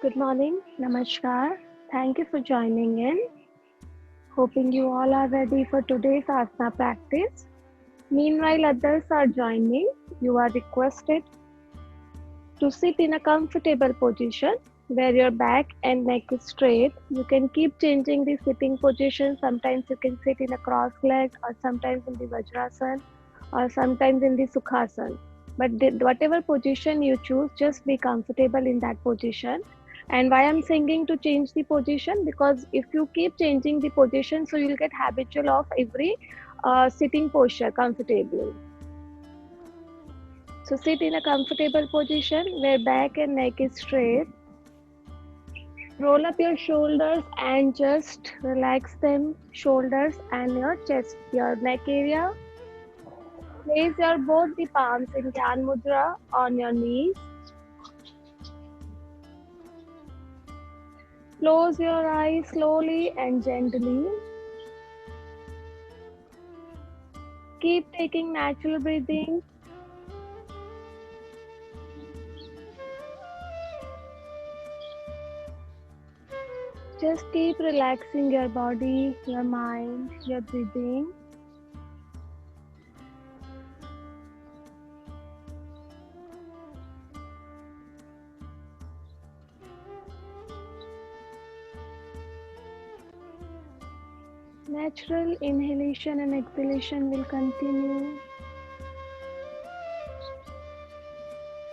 Good morning, Namaskar. Thank you for joining in. Hoping you all are ready for today's asana practice. Meanwhile, others are joining. You are requested to sit in a comfortable position where your back and neck is straight. You can keep changing the sitting position. Sometimes you can sit in a cross leg, or sometimes in the Vajrasana, or sometimes in the Sukhasana. But whatever position you choose, just be comfortable in that position. And why I'm saying to change the position? Because if you keep changing the position, so you'll get habitual of every sitting posture comfortably. So sit in a comfortable position where back and neck is straight. Roll up your shoulders and just relax them, shoulders and your chest, your neck area. Place your both the palms in Dhyan Mudra on your knees. Close your eyes slowly and gently. Keep taking natural breathing. Just keep relaxing your body, your mind, your breathing. Natural inhalation and exhalation will continue.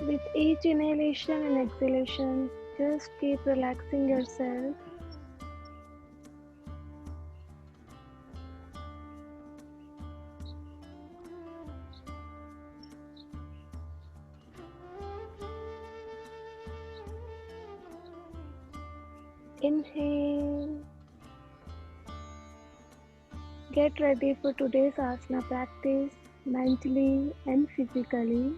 With each inhalation and exhalation, just keep relaxing yourself. Inhale. Get ready for today's asana practice mentally and physically.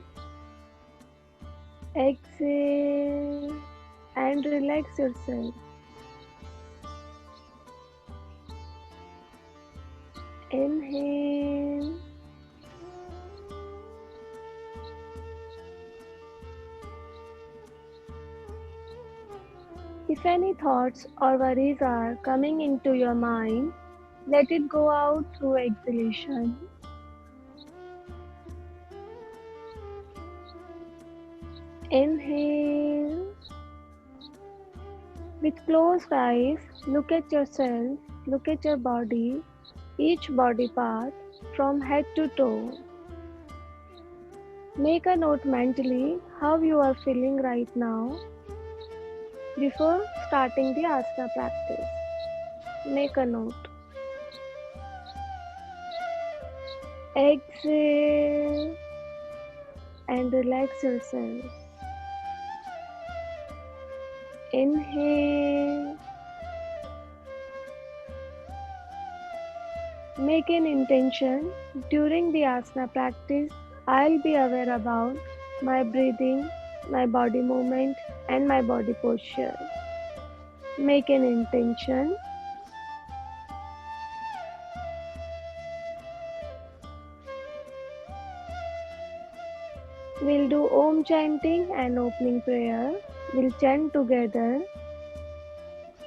Exhale and relax yourself. Inhale. If any thoughts or worries are coming into your mind, let it go out through exhalation. Inhale. With closed eyes, look at yourself, look at your body, each body part from head to toe. Make a note mentally how you are feeling right now before starting the asana practice. Make a note. Exhale and relax yourself. Inhale. Make an intention. During the asana practice, I'll be aware about my breathing, my body movement, and my body posture. Make an intention. We'll do Om chanting and opening prayer. We'll chant together.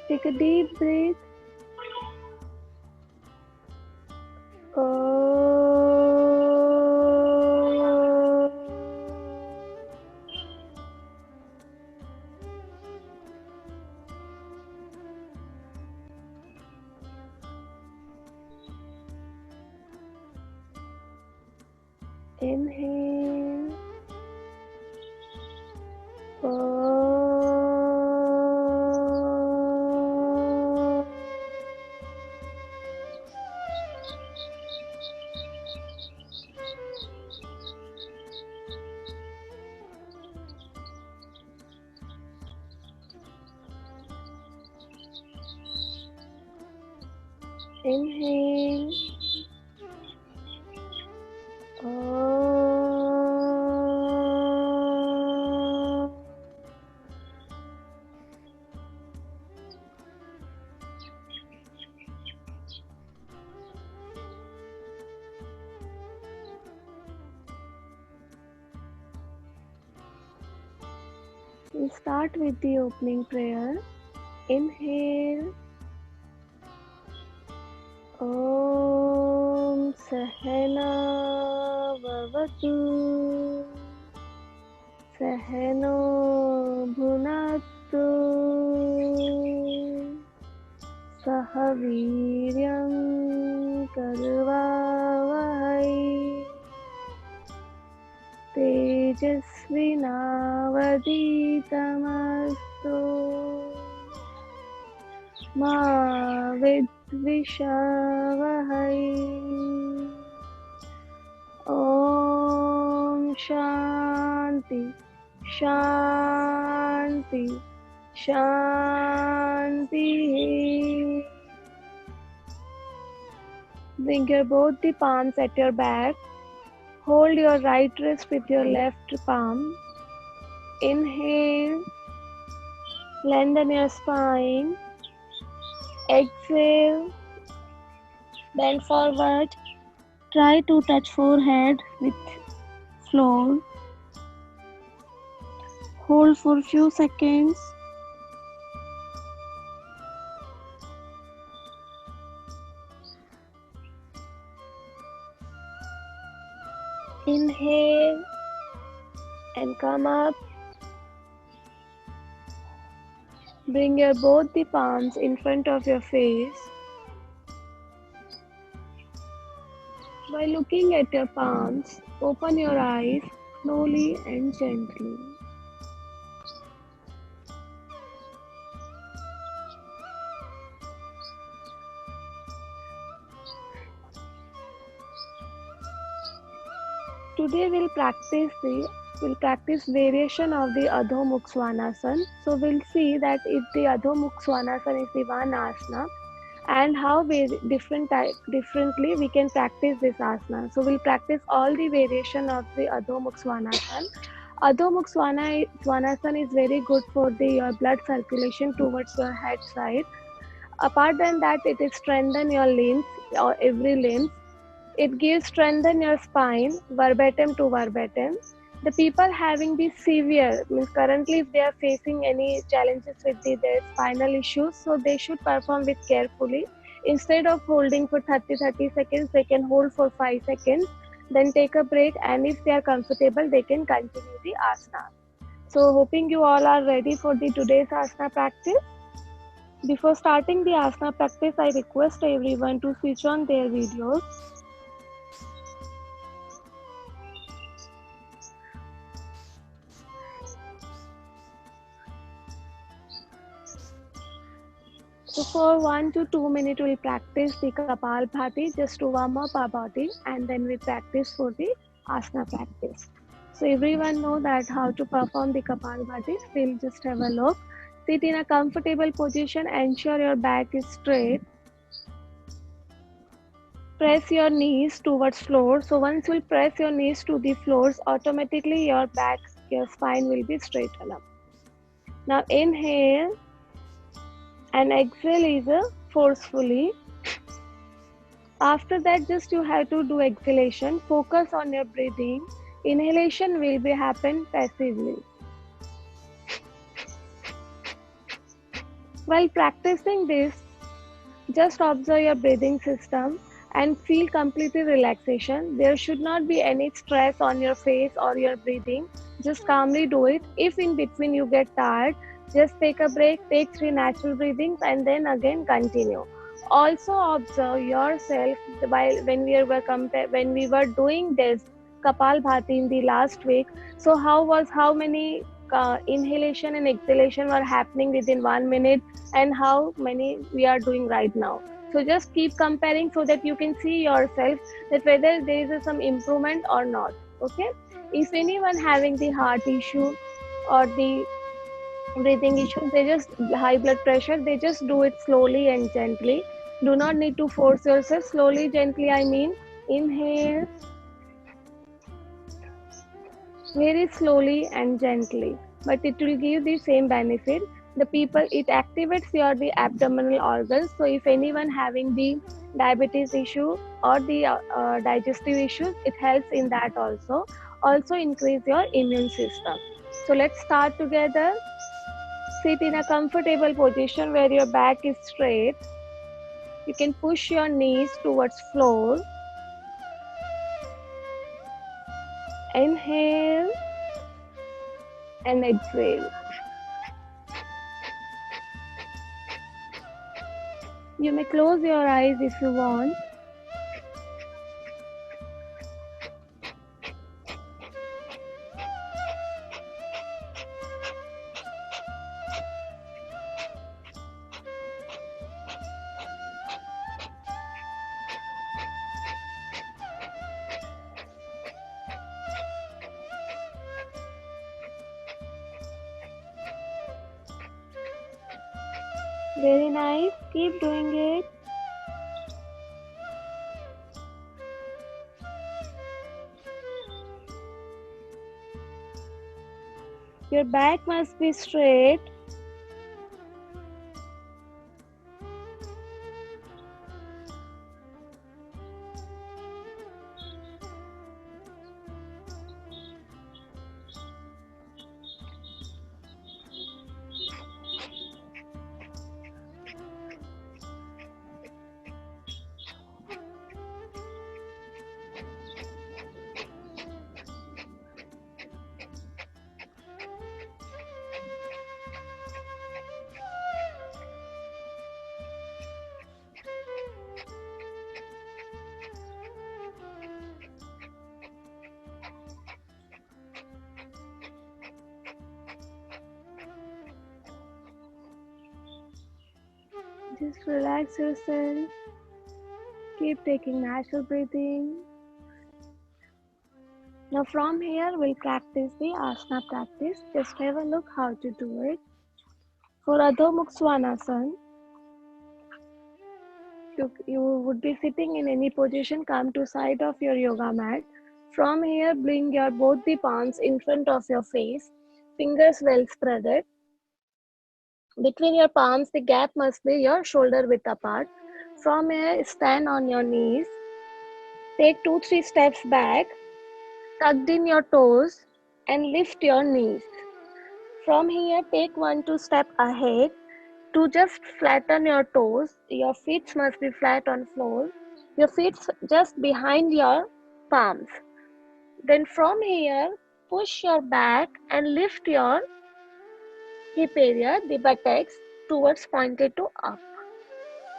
Take a deep breath. Inhale. Inhale. We'll start with the opening prayer. Inhale. Om Sahana Vavatu Sahano Bhunatu Sahaviryam Karvavahai Tejasvinavaditamastu Ma Vidvishavahai. Om Shanti Shanti Shanti. Bring your both the palms at your back. Hold your right wrist with your left palm. Inhale. Lengthen your spine. Exhale. Bend forward. Try to touch forehead with floor. Hold for a few seconds. Inhale and come up. Bring your both the palms in front of your face. By looking at your palms, open your eyes slowly and gently. Today we'll practice variation of the Adho Mukha Svanasana. So we'll see that if the Adho Mukha Svanasana is the one asana, and how differently we can practice this asana. So we'll practice all the variation of the Adho Mukha Svanasana. Adho Mukha Svanasana is very good for your blood circulation towards your head side. Apart than that, it is strengthen your limbs or every limb. It gives strengthen your spine, verbatim to verbatim. The people having the severe, means currently if they are facing any challenges with their spinal issues, so they should perform with carefully. Instead of holding for 30 seconds, they can hold for 5 seconds, then take a break, and if they are comfortable, they can continue the asana. So hoping you all are ready for the today's asana practice. Before starting the asana practice, I request everyone to switch on their videos. So for 1 to 2 minutes, we'll practice the Kapalbhati just to warm up our body, and then we practice for the asana practice. So everyone know that how to perform the Kapalbhati. We'll just have a look. Sit in a comfortable position. Ensure your back is straight. Press your knees towards floor. So once you press your knees to the floors, automatically your spine will be straightened up. Now inhale. And exhale is forcefully. After that, just you have to do exhalation. Focus on your breathing. Inhalation will be happen passively. While practicing this, just observe your breathing system and feel completely relaxation. There should not be any stress on your face or your breathing. Just calmly do it. If in between you get tired, just take a break, take 3 natural breathings, and then again continue. Also observe yourself while when we were doing this Kapalbhati in the last week. So how many inhalation and exhalation were happening within 1 minute, and how many we are doing right now. So just keep comparing so that you can see yourself that whether there is some improvement or not. Okay. If anyone having the heart issue or the breathing issues, they just high blood pressure, they just do it slowly and gently. Do not need to force yourself. Slowly, gently, I mean inhale very slowly and gently, but it will give the same benefit. It activates the abdominal organs. So if anyone having the diabetes issue or the digestive issues, it helps in that also increase your immune system. So let's start together. sit in a comfortable position where your back is straight. You can push your knees towards floor. Inhale and exhale. You may close your eyes if you want. Very nice. Keep doing it. Your back must be straight. Just relax yourself. Keep taking natural breathing. Now from here, we'll practice the asana practice. Just have a look how to do it. For Adho Mukha Svanasana, you would be sitting in any position. Come to side of your yoga mat. From here, bring your both the palms in front of your face. Fingers well spreaded. Between your palms, the gap must be your shoulder width apart. From here, stand on your knees. Take 2-3 steps back. Tucked in your toes and lift your knees. From here, take 1-2 steps ahead to just flatten your toes. Your feet must be flat on floor. Your feet just behind your palms. Then from here, push your back and lift your hip area, the buttocks, towards pointed to up.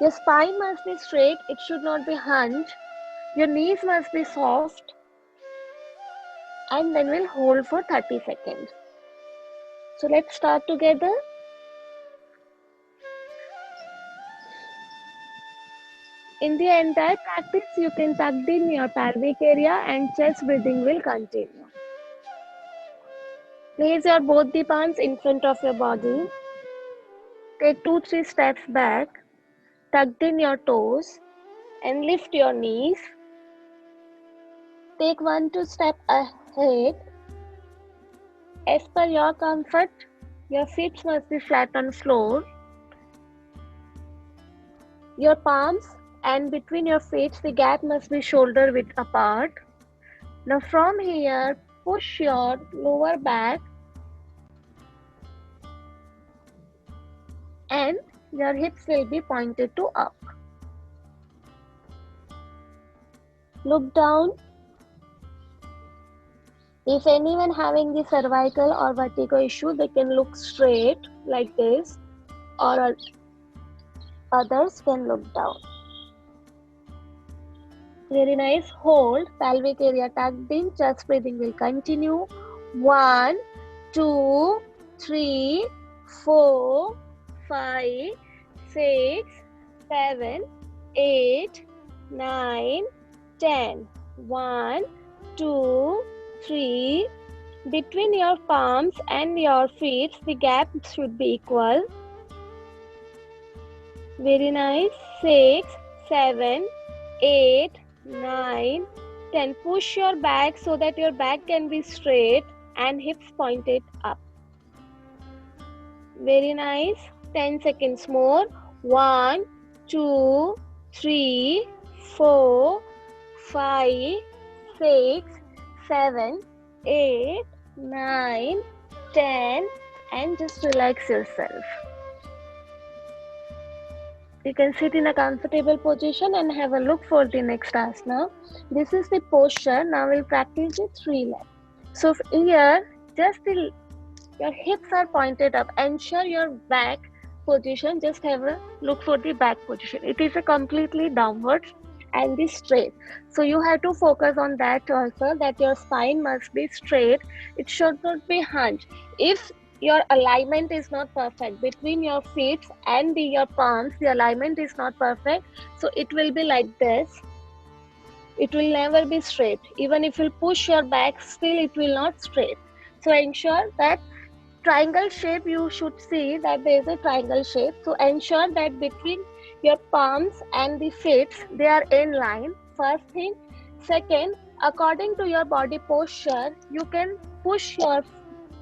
Your spine must be straight. It should not be hunched. Your knees must be soft. And then we'll hold for 30 seconds. So let's start together. In the entire practice, you can tuck in your pelvic area and chest breathing will continue. Place your both the palms in front of your body. Take 2-3 steps back. Tucked in your toes and lift your knees. Take 1-2 steps ahead. As per your comfort, your feet must be flat on floor. Your palms and between your feet, the gap must be shoulder width apart. Now from here, push your lower back and your hips will be pointed to up. Look down. If anyone having the cervical or vertigo issue, they can look straight like this, or others can look down. Very nice. Hold. Pelvic area tucked in. Chest breathing will continue. 1, 2, 3, 4, 5, 6, 7, 8, 9, 10. 1, 2, 3. Between your palms and your feet, the gap should be equal. Very nice. 6, 7, 8, 9, 10. Push your back so that your back can be straight and hips pointed up. Very nice. 10 seconds more. 1, 2, 3, 4, 5, 6, 7, 8, 9, 10 and just relax yourself. You can sit in a comfortable position and have a look for the next asana. This is the posture. Now we'll practice the 3 legs. So here, your hips are pointed up. Ensure your back position. Just have a look for the back position. It is a completely downwards and the straight. So you have to focus on that also, that your spine must be straight. It should not be hunched. If your alignment is not perfect between your feet and your palms, the alignment is not perfect, so it will be like this. It will never be straight. Even if you push your back, still it will not straight. So ensure that triangle shape, you should see that there is a triangle shape. So ensure that between your palms and the feet, they are in line. First thing. Second, according to your body posture, you can push your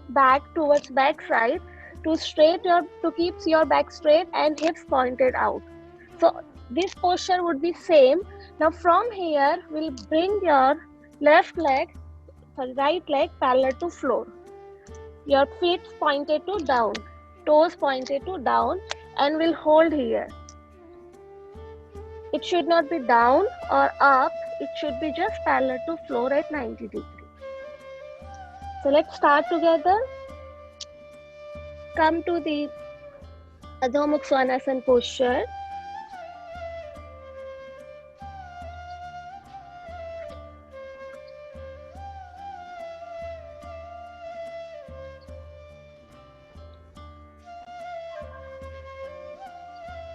back towards back side to keep your back straight and hips pointed out. So this posture would be same. Now from here, we'll bring your right leg parallel to floor. Your feet pointed to down, toes pointed to down, and we'll hold here. It should not be down or up. It should be just parallel to floor at 90 degrees. So let's start together. Come to the Adho Mukha Svanasana posture.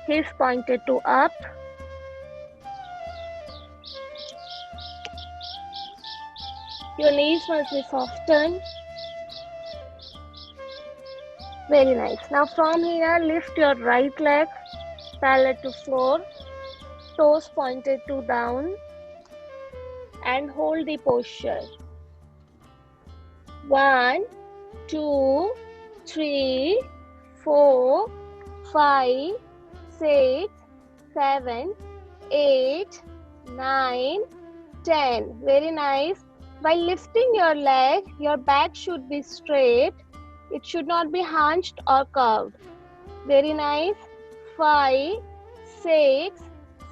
Hips pointed to up. Your knees must be softened. Very nice. Now from here, lift your right leg parallel to floor, toes pointed to down, and hold the posture. 1, 2, 3, 4, 5, 6, 7, 8, 9, 10. Very nice. While lifting your leg, your back should be straight. It should not be hunched or curved. Very nice. 5, 6,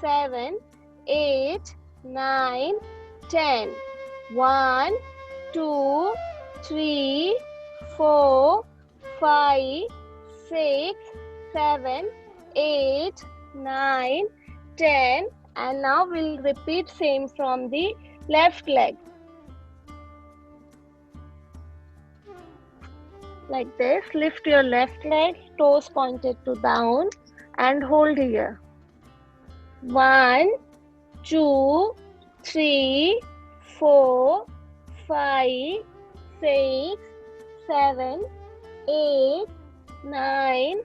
7, 8, 9, 10. 1, 2, 3, 4, 5, 6, 7, 8, 9, 10. And now we'll repeat same from the left leg. Like this, lift your left leg, toes pointed to down, and hold here. 1, 2, 3, 4, 5, 6, 7, 8, 9,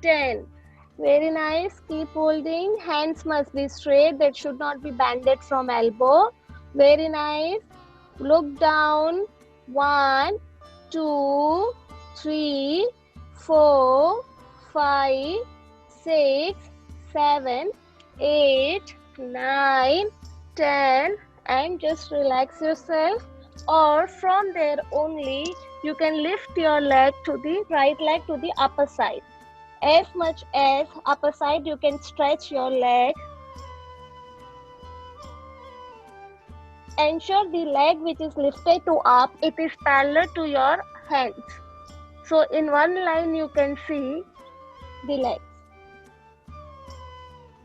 10. Very nice. Keep holding. Hands must be straight. That should not be bended from elbow. Very nice. Look down. 1, 2, 3, 4, 5, 6, 7, 8, 9, 10, and just relax yourself. Or from there only, you can lift your leg to the right leg to the upper side. As much as upper side, you can stretch your leg. Ensure the leg which is lifted to up, it is parallel to your hands. So in one line you can see the legs.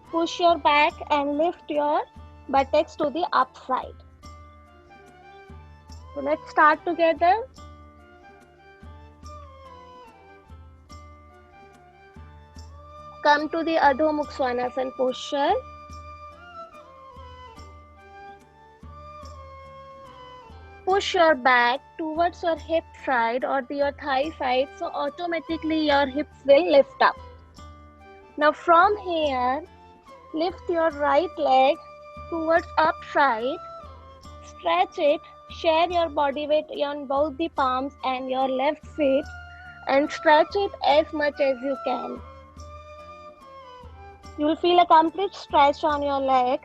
Push your back and lift your buttocks to the upside. So let's start together. Come to the Adho Mukha Svanasana posture. Push your back towards your hip side or your thigh side, so automatically your hips will lift up. Now from here, lift your right leg towards upside, stretch it, share your body weight on both the palms and your left feet, and stretch it as much as you can. You will feel a complete stretch on your leg.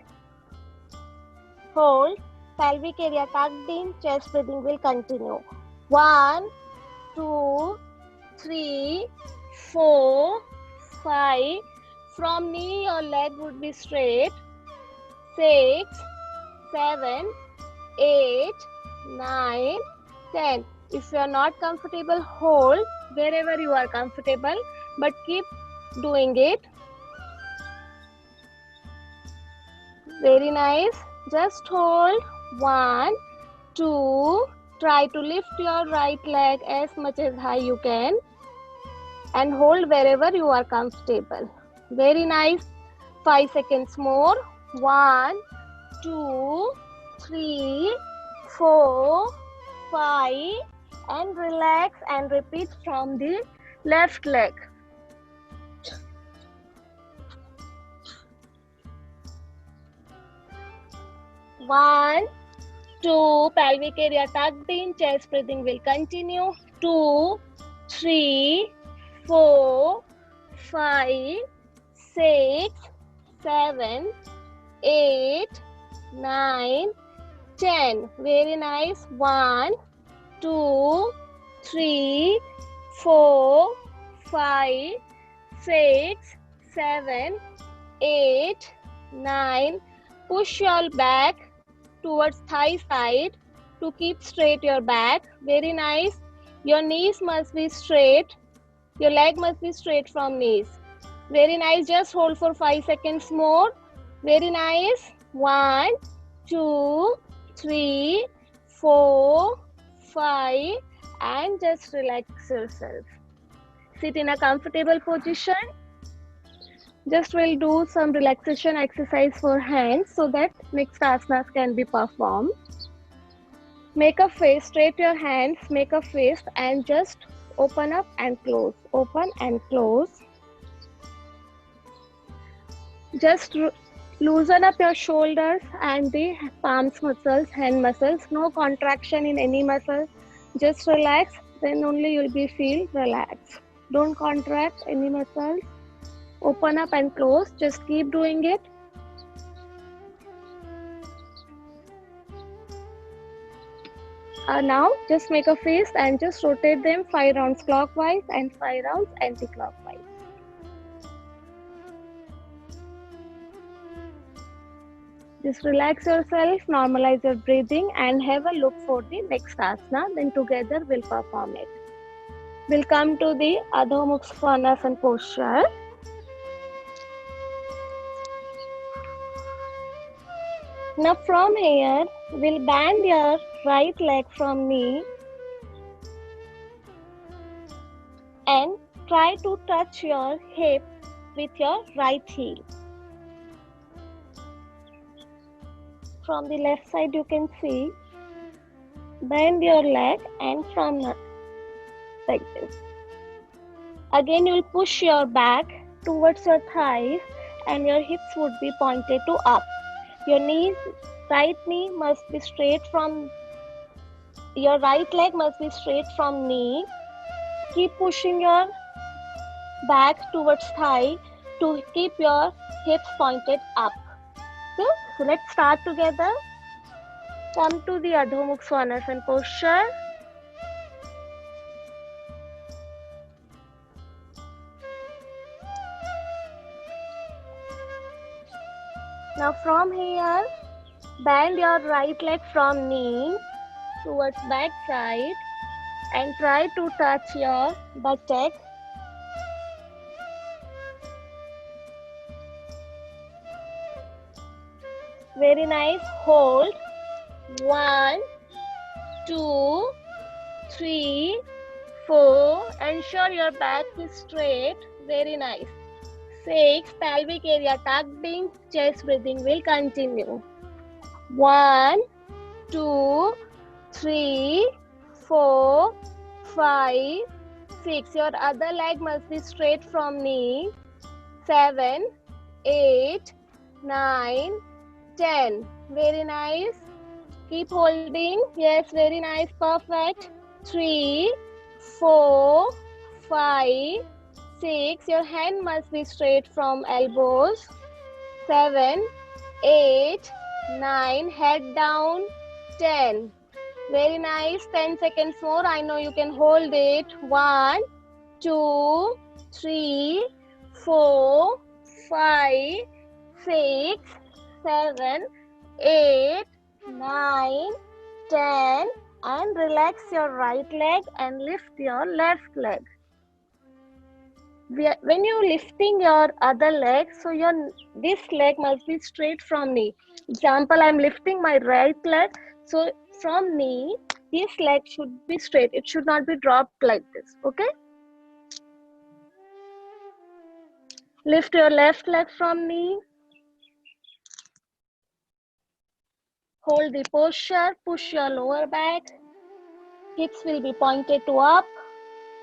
Hold. Pelvic area tucked in, chest breathing will continue. 1, 2, 3, 4, 5. From knee, your leg would be straight. 6, 7, 8, 9, 10. If you are not comfortable, hold wherever you are comfortable, but keep doing it. Very nice. Just hold. 1, 2. Try to lift your right leg as much as high you can and hold wherever you are comfortable. Very nice. 5 seconds more. 1, 2, 3, 4, 5, and relax and repeat from the left leg. 1, 2, pelvic area tucked in, chest breathing will continue. 2, 3, 4, 5, 6, 7, 8, 9, 10. Very nice. 1, 2, 3, 4, 5, 6, 7, 8, 9. Push your back towards thigh side to keep straight your back. Very nice. Your knees must be straight. Your leg must be straight from knees. Very nice. Just hold for 5 seconds more. Very nice. 1, 2, 3, 4, 5, and just relax yourself. Sit in a comfortable position. Just we'll do some relaxation exercise for hands so that next asanas can be performed. Make a face, straight your hands, make a face and just open up and close, open and close. Just loosen up your shoulders and the palms muscles, hand muscles. No contraction in any muscle. Just relax, then only you'll be feel relaxed. Don't contract any muscles. Open up and close. Just keep doing it. Now just make a face and just rotate them 5 rounds clockwise and 5 rounds anti-clockwise. Just relax yourself, normalize your breathing and have a look for the next asana. Then together we'll perform it. We'll come to the Adho Mukha Svanasana posture. Now from here, we'll bend your right leg from knee and try to touch your hip with your right heel. From the left side you can see, bend your leg and from like this. Again you will push your back towards your thighs and your hips would be pointed to up. Your knees, right knee must be straight from, your right leg must be straight from knee. Keep pushing your back towards thigh to keep your hips pointed up. Okay, so let's start together. Come to the Adho Mukha Svanasana posture. Now from here, bend your right leg from knee towards back side and try to touch your buttock. Very nice. Hold. 1, 2, 3, 4. Ensure your back is straight. Very nice. 6. Pelvic area tucked in. Chest breathing will continue. 1, 2, 3, 4, 5, 6. Your other leg must be straight from knee. 7, 8, 9, 10. Very nice. Keep holding. Yes, very nice. Perfect. 3, 4, 5, 6. Your hand must be straight from elbows. 7, 8, 9. Head down. 10. Very nice. 10 seconds more. I know you can hold it. 1, 2, 3, 4, 5, 6, 7, 8, 9, 10, and relax your right leg and lift your left leg. When you lifting your other leg, so this leg must be straight from knee. Example, I'm lifting my right leg, so from knee, this leg should be straight. It should not be dropped like this, okay? Lift your left leg from knee. Hold the posture, push your lower back. Hips will be pointed to up.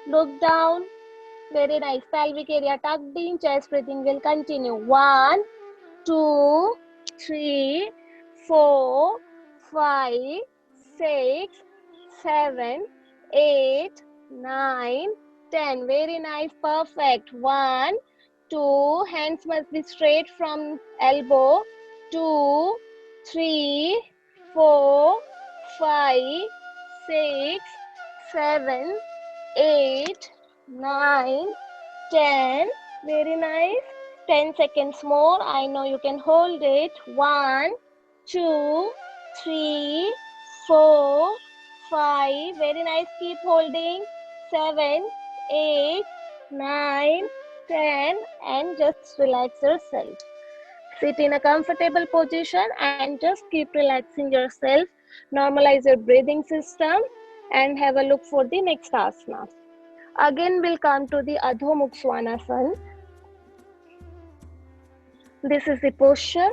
Look down. Very nice. Pelvic area tucked in. Chest breathing will continue. 1, 2, 3, 4, 5, 6, 7, 8, 9, 10. Very nice. Perfect. 1, 2. Hands must be straight from elbow. 2, 3, 4, 5, 6, 7, 8, 9, 10. Very nice. 10 seconds more. I know you can hold it. 1, 2, 3, 4, 5. Very nice. Keep holding. 7, 8, 9, 10. And just relax yourself. Sit in a comfortable position and just keep relaxing yourself. Normalize your breathing system and have a look for the next asana. Again, we'll come to the Adho Mukha Svanasana. This is the posture.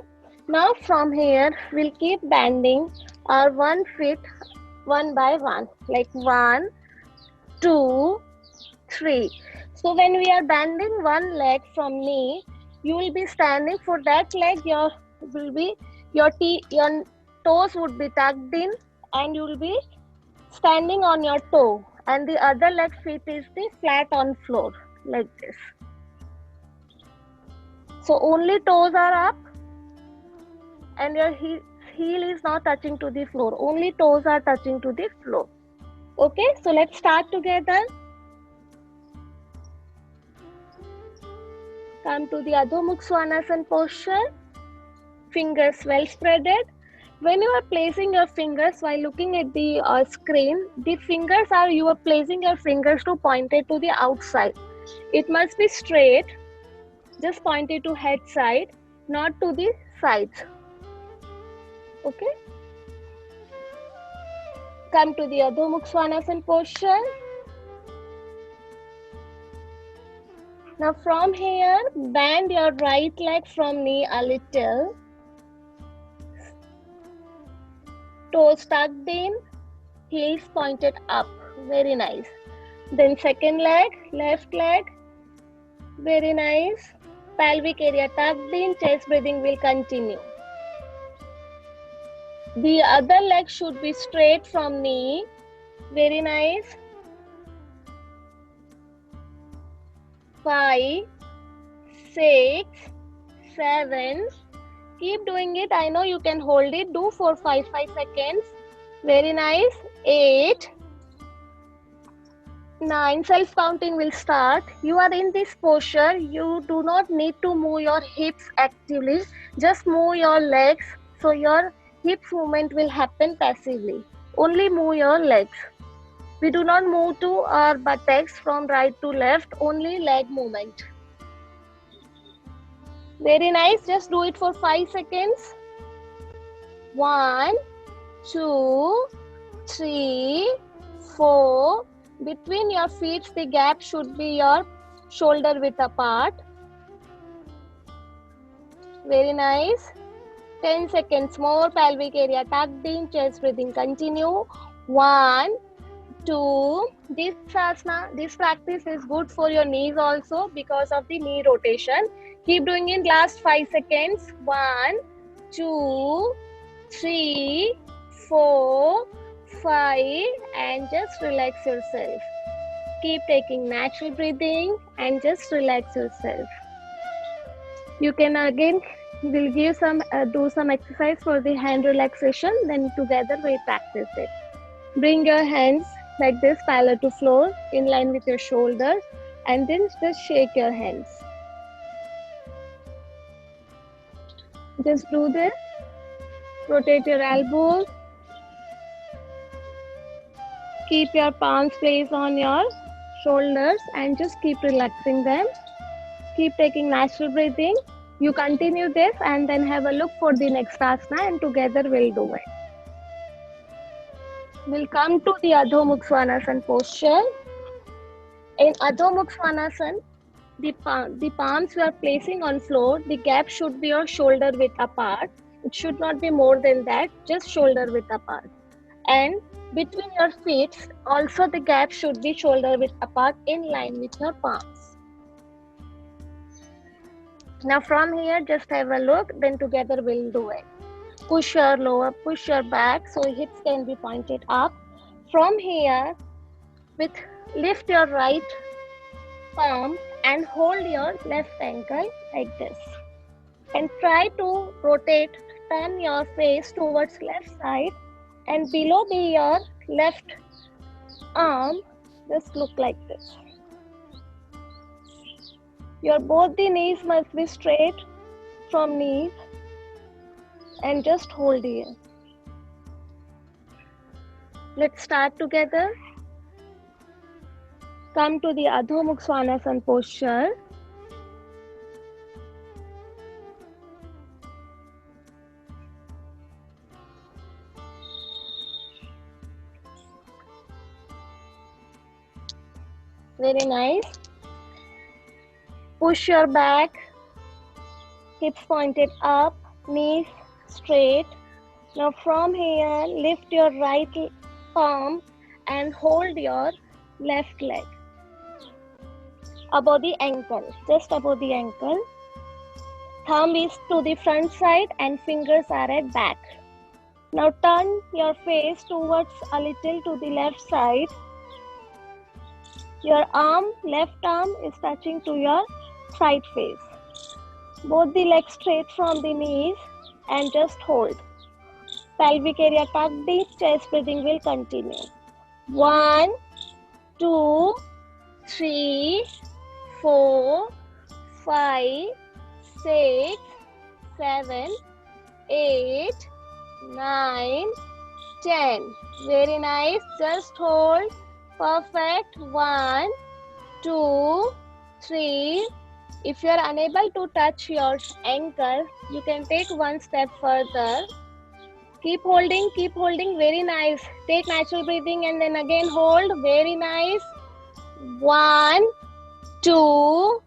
Now from here, we'll keep bending our 1 foot one by one, like 1, 2, 3. So when we are bending one leg from knee, you will be standing for that leg. Your toes would be tucked in, and you will be standing on your toe, and the other leg feet is the flat on floor like this. So only toes are up and your heel is not touching to the floor. Only toes are touching to the floor. Okay, so let's start together. Come to the Adho Mukha Svanasana posture. Fingers well spreaded. When you are placing your fingers while looking at the screen, you are placing your fingers to pointed to the outside. It must be straight, just pointed to head side, not to the sides. Okay. Come to the Adho Mukha Svanasana posture. Now from here, bend your right leg from knee a little. Toes tucked in, heels pointed up. Very nice. Then second leg, left leg. Very nice. Pelvic area tucked in, chest breathing will continue. The other leg should be straight from knee. Very nice. 5, 6, 7. Keep doing it. I know you can hold it. Do for 5 seconds. Very nice. 8, 9. Self-counting will start. You are in this posture. You do not need to move your hips actively. Just move your legs. So your hip movement will happen passively. Only move your legs. We do not move to our buttocks from right to left. Only leg movement. Very nice. Just do it for 5 seconds. 1, 2, 3, 4. Between your feet, the gap should be your shoulder width apart. Very nice. 10 seconds more. Pelvic area tucked in. Chest breathing continue. 1, 2. This practice is good for your knees also because of the knee rotation. Keep doing it last 5 seconds. 1, 2, 3, 4, 5, and just relax yourself. Keep taking natural breathing and just relax yourself. You can again, we'll give do some exercise for the hand relaxation. Then together we practice it. Bring your hands like this, parallel to floor, in line with your shoulder. and then just shake your hands. Just do this. Rotate your elbows. Keep your palms placed on your shoulders and just keep relaxing them. Keep taking natural breathing. You continue this and then have a look for the next asana, and together we'll do it. We'll come to the Adho Mukha Svanasana posture. In Adho Mukha Svanasana, the palms you are placing on floor, the gap should be your shoulder width apart. It should not be more than that, just shoulder width apart. And between your feet, also the gap should be shoulder width apart in line with your palms. Now from here, just have a look, then together we'll do it. Push your lower, push your back so hips can be pointed up. From here, lift your right palm and hold your left ankle like this. And try to turn your face towards left side, and below your left arm, just look like this. Both the knees must be straight from knees, and just hold here. Let's start together. Come to the Adho Mukha Svanasana posture. Very nice. Push your back, hips pointed up, knees straight. Now from here, lift your right palm and hold your left leg above the ankle, just above the ankle. Thumb is to the front side and fingers are at back. Now turn your face towards a little to the left side. Your left arm is touching to your side face. Both the legs straight from the knees and just hold. Pelvic area tucked deep, chest breathing will continue. 1, 2, 3, 4, 5, 6, 7, 8, 9, 10. Very nice. Just hold. Perfect. 1, 2, 3. If you are unable to touch your ankle, you can take one step further. Keep holding, keep holding. Very nice. Take natural breathing and then again hold. Very nice. 1, 2,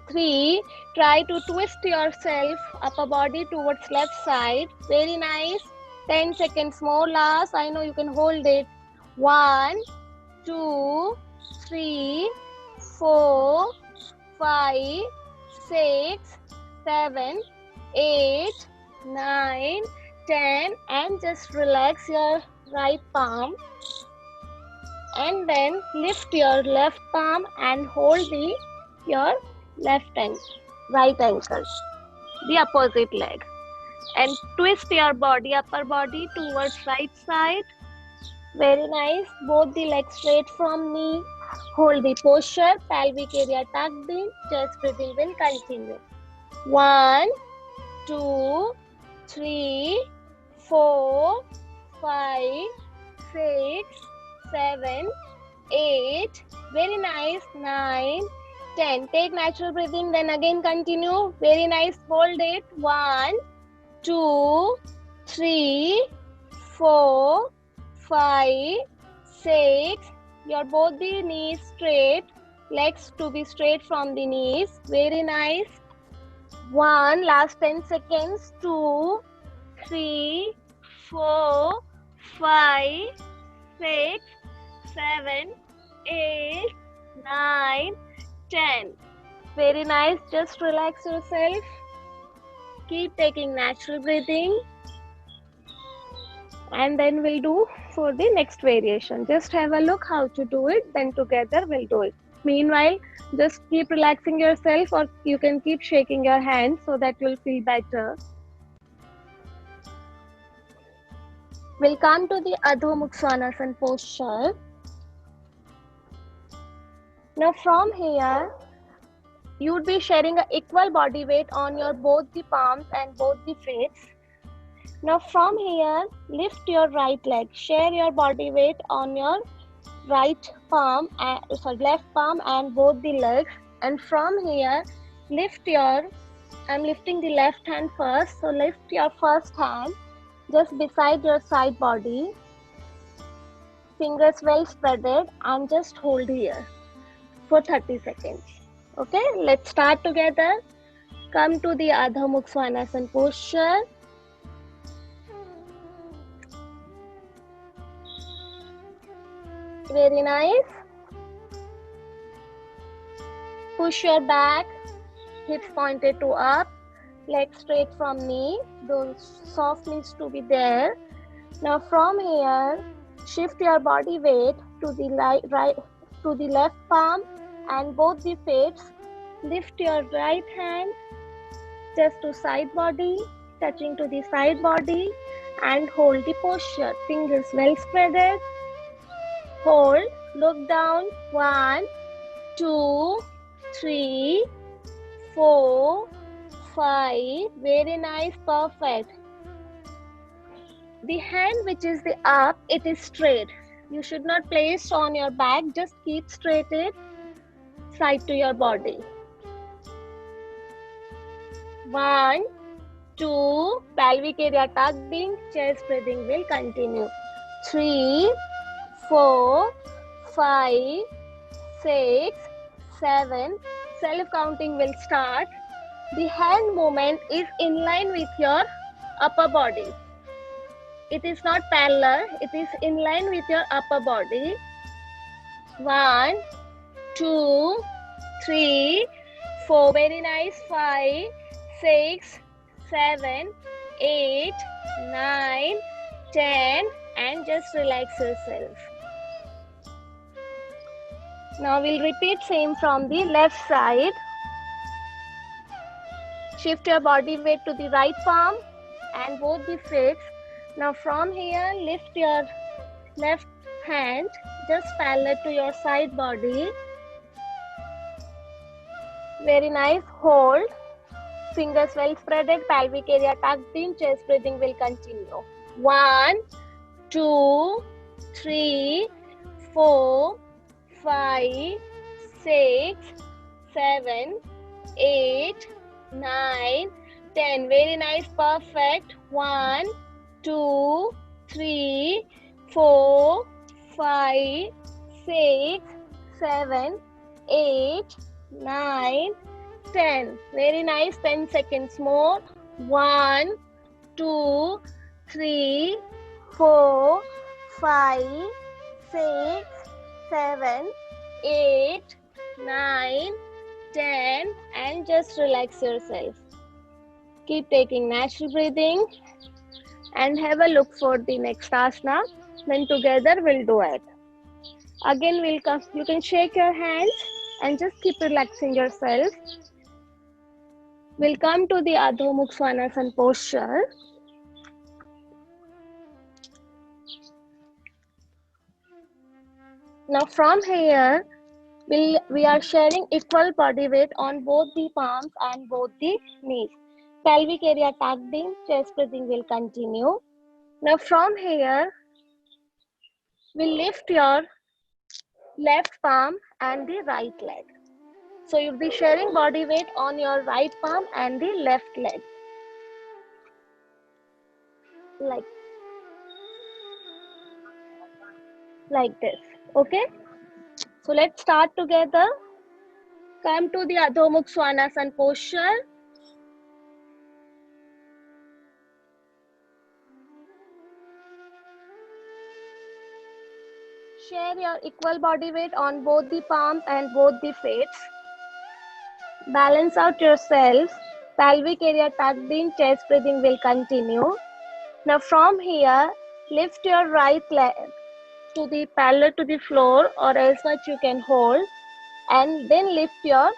3. Try to twist yourself upper body towards left side. Very nice. 10 seconds more. Last. I know you can hold it. 1, 2, 3, 4, 5, 6, 7, 8, 9, 10, and just relax your right palm and then lift your left palm and hold your right ankle, the opposite leg, and twist your upper body towards right side. Very nice. Both the legs straight from knee. Hold the posture. Pelvic area tucked in. Chest breathing will continue. 1, 2, 3, 4, 5, 6, 7, 8. Very nice. 9, 10. Take natural breathing. Then again continue. Very nice. Hold it. 1, 2, 3, 4, 5, 6. Both the knees straight, legs to be straight from the knees. Very nice. 1, last 10 seconds. 2, 3, 4, 5, 6, 7, 8, 9, 10. Very nice. Just relax yourself. Keep taking natural breathing. And then we'll do for the next variation. Just have a look how to do it, then together we'll do it. Meanwhile, just keep relaxing yourself, or you can keep shaking your hands so that you'll feel better. We'll come to the Adho Mukha Svanasana posture. Now from here, you would be sharing an equal body weight on your both the palms and both the fists. Now from here, lift your right leg. Share your body weight on your right palm, left palm and both the legs. And from here, I'm lifting the left hand first. So lift your first hand just beside your side body. Fingers well spreaded and just hold here for 30 seconds. Okay, let's start together. Come to the Adho Mukha Svanasana posture. Very nice. Push your back, hips pointed to up, legs straight from knee. Those soft knees to be there. Now from here, shift your body weight to the left palm and both the fists. Lift your right hand just to side body, touching to the side body, and hold the posture. Fingers well spreaded. Hold, look down. 1, 2, 3, 4, 5. Very nice, perfect. The hand which is the up, it is straight. You should not place on your back, just keep straightened side to your body. 1, 2, pelvic area tucked in, chest breathing will continue. 3, 4, 5, 6, 7. Self counting will start. The hand movement is in line with your upper body. It is not parallel, it is in line with your upper body. 1, 2, 3, 4. Very nice. 5, 6, 7, 8, 9, 10. And just relax yourself. Now we'll repeat same from the left side. Shift your body weight to the right palm and both the fists. Now from here, lift your left hand just parallel to your side body. Very nice. Hold. Fingers well spreaded, pelvic area tucked in, chest breathing will continue. 1, 2, 3, 4, 5, 6, 7, 8, 9, 10. Very nice, perfect. 1, 2, 3, 4, 5, 6, 7, 8, 9, 10. Very nice. 10 seconds more. 1, 2, 3, 4, 5, 6, 7, 8, 9, 10. And just relax yourself. Keep taking natural breathing and have a look for the next asana. Then together we'll do it. Again, we'll come. You can shake your hands and just keep relaxing yourself. We'll come to the Adho Mukha Svanasana posture. Now from here, we are sharing equal body weight on both the palms and both the knees. Pelvic area tucked in, chest breathing will continue. Now from here, we'll lift your left palm and the right leg. So you'll be sharing body weight on your right palm and the left leg. Like this. Okay? So let's start together. Come to the Adho Mukha Svanasana posture. Share your equal body weight on both the palms and both the fists. Balance out yourself. Pelvic area tucked in, chest breathing will continue. Now from here, lift your right leg to the parallel to the floor or else what you can hold, and then lift your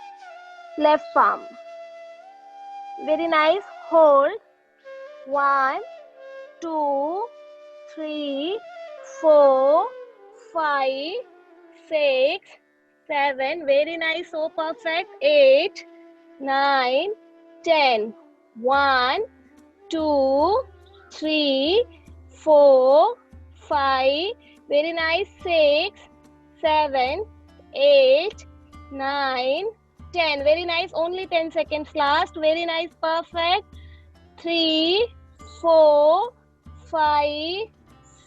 left palm. Very nice. Hold. 1, 2, 3, 4, 5, 6, 7, very nice, so perfect, 8, 9, 10, 1, 2, 3, 4, 5, very nice, 6, 7, 8, 9, 10, very nice, only 10 seconds last, very nice, perfect, 3, 4, 5,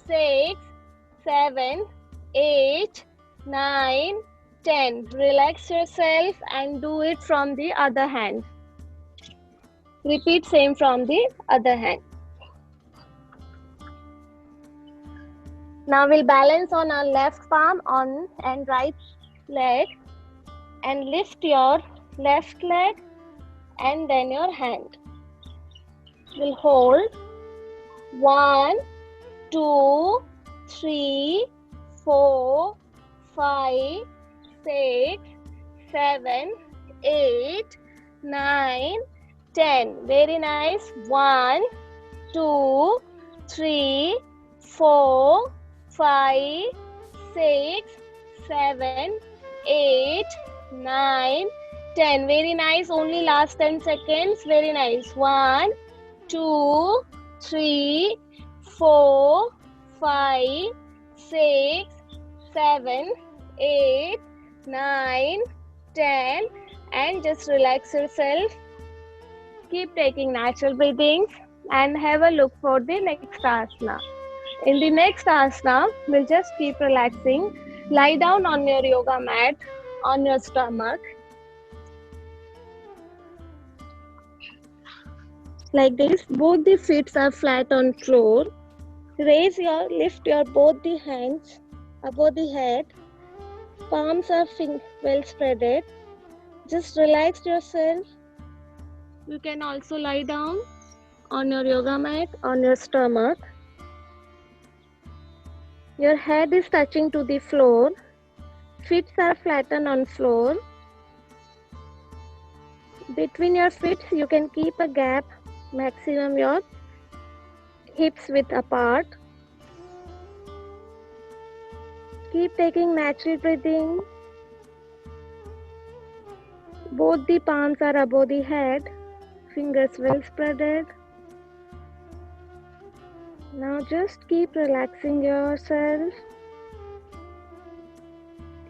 6, 7, 8, 9, 10. Relax yourself and do it from the other hand. Repeat same from the other hand. Now we'll balance on our left palm on and right leg and lift your left leg and then your hand. We'll hold 1, 2, 3, 4, 5, 6, 7, 8, 9, 10. Very nice. 1, 2, 3, 4, 5, 6, 7, 8, 9, 10. Very nice. Only last 10 seconds. Very nice. 1, 2, 3, 4, 5, 6, 7, 8, 9, 10. And just relax yourself. Keep taking natural breathings and have a look for the next asana. In the next asana, we'll just keep relaxing. Lie down on your yoga mat on your stomach. Like this, both the feet are flat on floor. Lift your both the hands above the head. Palms are well spreaded. Just relax yourself. You can also lie down on your yoga mat on your stomach. Your head is touching to the floor. Feet are flattened on floor. Between your feet, you can keep a gap, maximum your hips width apart. Keep taking natural breathing. Both the palms are above the head, fingers well spreaded. Now just keep relaxing yourself.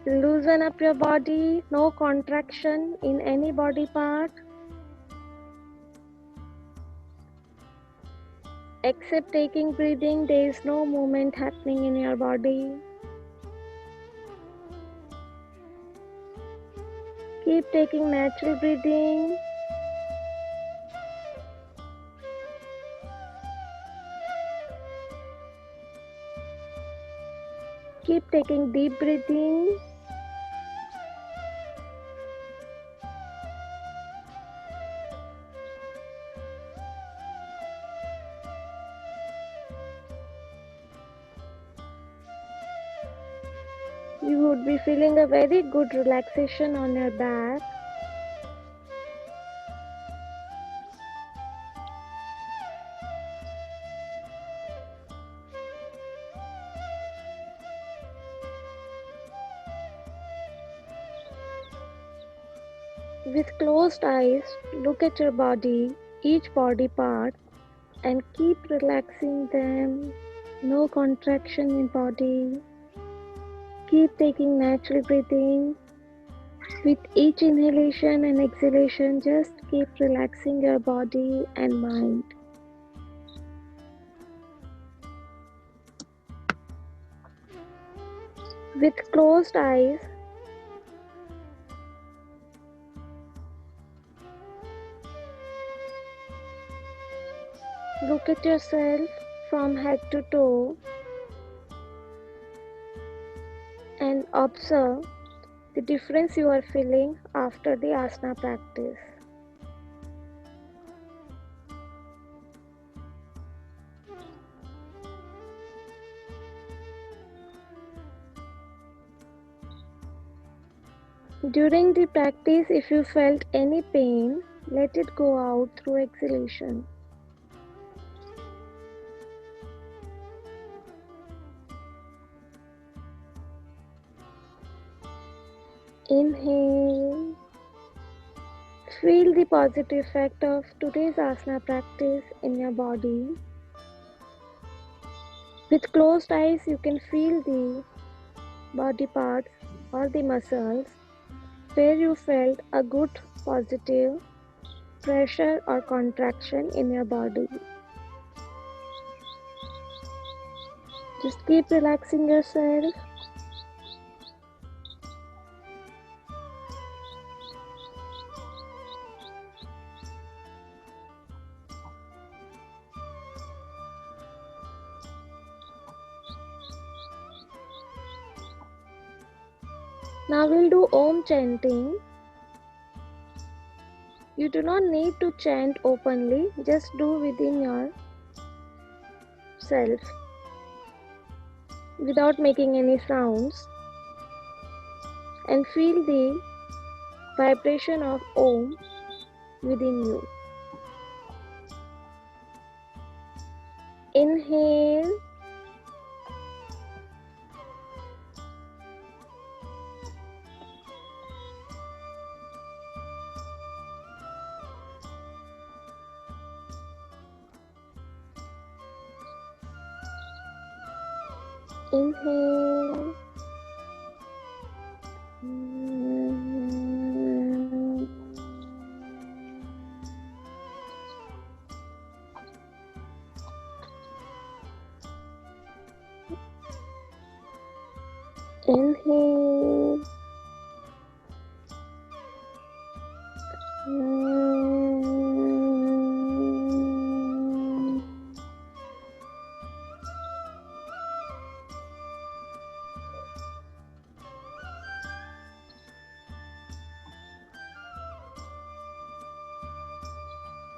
Loosen up your body, no contraction in any body part. Except taking breathing, there is no movement happening in your body. Keep taking natural breathing. Keep taking deep breathing. You would be feeling a very good relaxation on your back. With closed eyes, look at your body, each body part, and keep relaxing them. No contraction in body. Keep taking natural breathing. With each inhalation and exhalation, just keep relaxing your body and mind. With closed eyes, look at yourself from head to toe and observe the difference you are feeling after the asana practice. During the practice, if you felt any pain, let it go out through exhalation. Inhale. Feel the positive effect of today's asana practice in your body. With closed eyes, you can feel the body parts or the muscles where you felt a good positive pressure or contraction in your body. Just keep relaxing yourself. Now we'll do Om chanting. You do not need to chant openly, just do within yourself without making any sounds, and feel the vibration of Om within you. Inhale. Inhale. Inhale.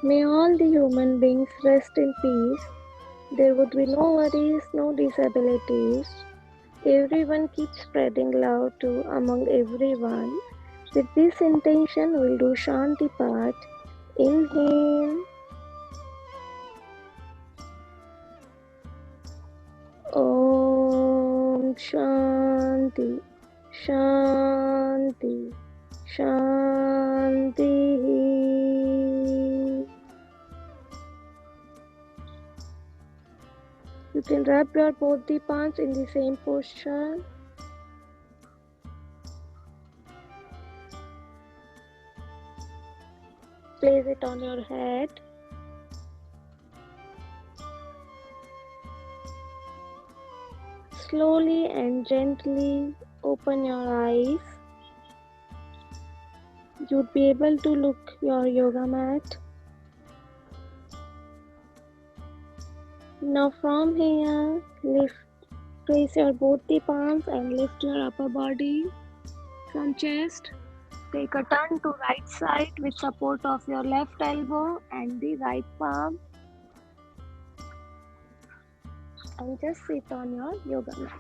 May all the human beings rest in peace. There would be no worries, no disabilities. Everyone keeps spreading love to among everyone. With this intention, we'll do Shanti part. Inhale. Om Shanti, Shanti, Shanti. You can wrap your both the palms in the same posture. Place it on your head. Slowly and gently open your eyes. You'd be able to look your yoga mat. Now from here, place your both the palms and lift your upper body from chest. Take a turn to right side with support of your left elbow and the right palm. And just sit on your yoga mat.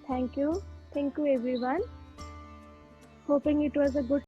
Thank you. Thank you everyone. Hoping it was a good